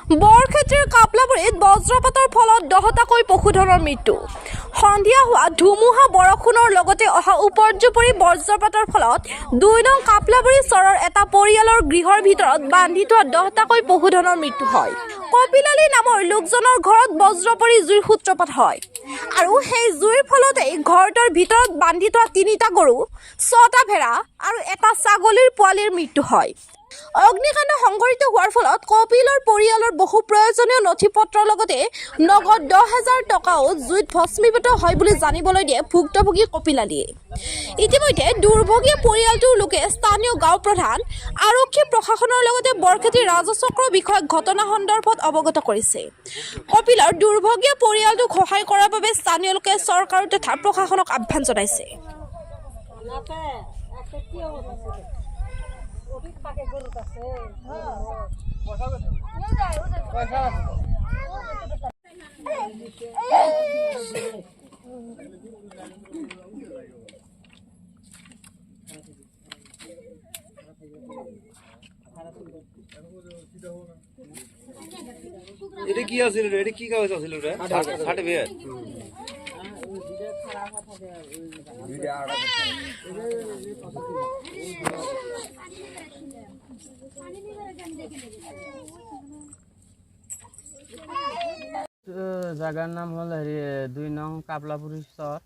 বৰক্ষেত্ৰীৰ কাপলাবৰীত বজ্ৰপাতৰ ফলত 10টাকৈ পশুধনৰ মৃত্যু। সন্ধিয়া হোৱা ধুমুহা বৰষুণৰ লগতে অহা উপৰ্যুপৰি বজ্ৰপাতৰ ফলত 2 নং কাপলাবৰী চৰৰ এটা পৰিয়ালৰ গৃহৰ ভিতৰত বান্ধি থোৱা 10টাকৈ পশুধনৰ মৃত্যু হয়। কপিল আলী নামৰ লোকজনৰ ঘৰত বজ্ৰ পৰি জুইৰ সূত্ৰপাত হয় আৰু সেই জুইৰ ফলতেই ঘৰটোৰ ভিতৰত বান্ধি থোৱা 3টা গৰু, 6টা ভেড়া আৰু এটা ছাগলীৰ পোৱালিৰ মৃত্যু হয়। অগ্নিকাণ্ড সংঘটিত হোৱাৰ ফলত কপিলৰ পৰিয়ালৰ বহু প্ৰয়োজনীয় নথি-পত্ৰৰ লগতে নগদ 10,000 টকাও জুইত ভস্মীভূত হয় বুলি জানিবলৈ দিয়ে ভুক্তভোগী কপিল আলীয়ে। ইতিমধ্যে দুৰ্ভগীয়া পৰিয়ালটোৰ লোকে স্থানীয় গাঁও প্ৰধান, আৰক্ষী প্ৰশাসনৰ লগতে বৰক্ষেত্ৰী ৰাজচক্ৰ বিষয়ক ঘটনা সন্দৰ্ভত অৱগত কৰিছে। কপিলৰ দুৰ্ভগীয়া পৰিয়ালটোক সহায় কৰাৰ বাবে স্থানীয় লোকে চৰকাৰ তথা প্ৰশাসনক আহ্বান জনাইছে। এটা কি আছিল রে? এটা কি কাগজ আছিল রে? সার্টিফিকেট। জায়গার নাম হল 2 নং কাপলাপুরি চর।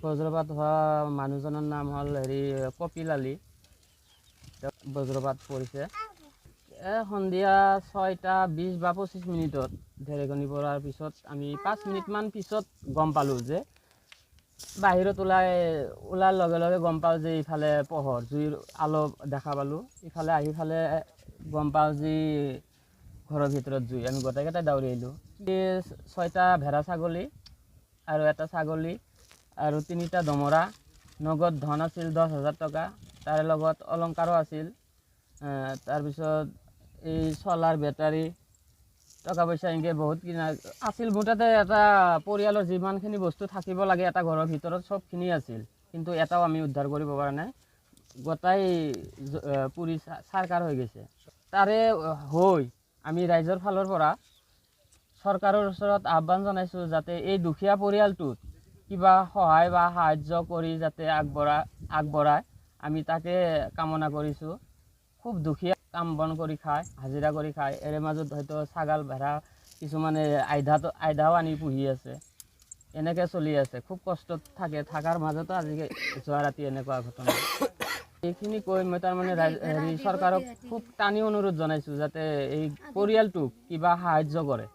বজ্রপাত হওয়া মানুহজনের নাম হল কপিল আলী। বজ্রপাত পড়ছে সন্ধিয়া 6:20 বা 25 মিনিটত ঢেৰেকনি পৰাৰ পিছত আমি 5 মিনিটমান পিছত গম পালোঁ যে বাহিৰত ওলাৰ লগে লগে গম পাওঁ যে ইফালে পোহৰ জুইৰ আলো দেখা পালোঁ। ইফালে আহি ফালে গম পাওঁ যে ঘৰৰ ভিতৰত জুই। আমি গোটেইকেইটা দৌৰি আহিলোঁ। 6টা ভেড়া ছাগলী আৰু এটা ছাগলী আৰু 3টা দমৰা, নগদ ধন আছিল 10,000 টকা, তাৰে লগত অলংকাৰো আছিল। তাৰপিছত এই চলাৰ বেটাৰী, টকা পইচা এনেকৈ বহুত কিনা আছিল। মুঠতে এটা পৰিয়ালৰ যিমানখিনি বস্তু থাকিব লাগে এটা ঘৰৰ ভিতৰত চবখিনি আছিল, কিন্তু এটাও আমি উদ্ধাৰ কৰিব পৰা নাই। গোটাই পুৰি চাৰকাৰ হৈ গৈছে। তাৰে হৈ আমি ৰাইজৰ ফালৰ পৰা চৰকাৰৰ ওচৰত আহ্বান জনাইছোঁ যাতে এই দুখীয়া পৰিয়ালটোত কিবা সহায় বা সাহায্য কৰি যাতে আগবঢ়ায় আমি তাকে কামনা কৰিছোঁ। খুব দুখীয়া, কাম বন কৰি খায়, হাজিৰা কৰি খায়। এৰে মাজত হয়তো ছাগাল ভেড়া কিছুমানে আইধাও আনি পুহি আছে, এনেকৈ চলি আছে। খুব কষ্টত থাকে, থকাৰ মাজতো আজি যোৱা ৰাতি এনেকুৱা ঘটনা। এইখিনি কৈ মই তাৰমানে চৰকাৰক খুব টানি অনুৰোধ জনাইছোঁ যাতে এই পৰিয়ালটোক কিবা সাহায্য কৰে।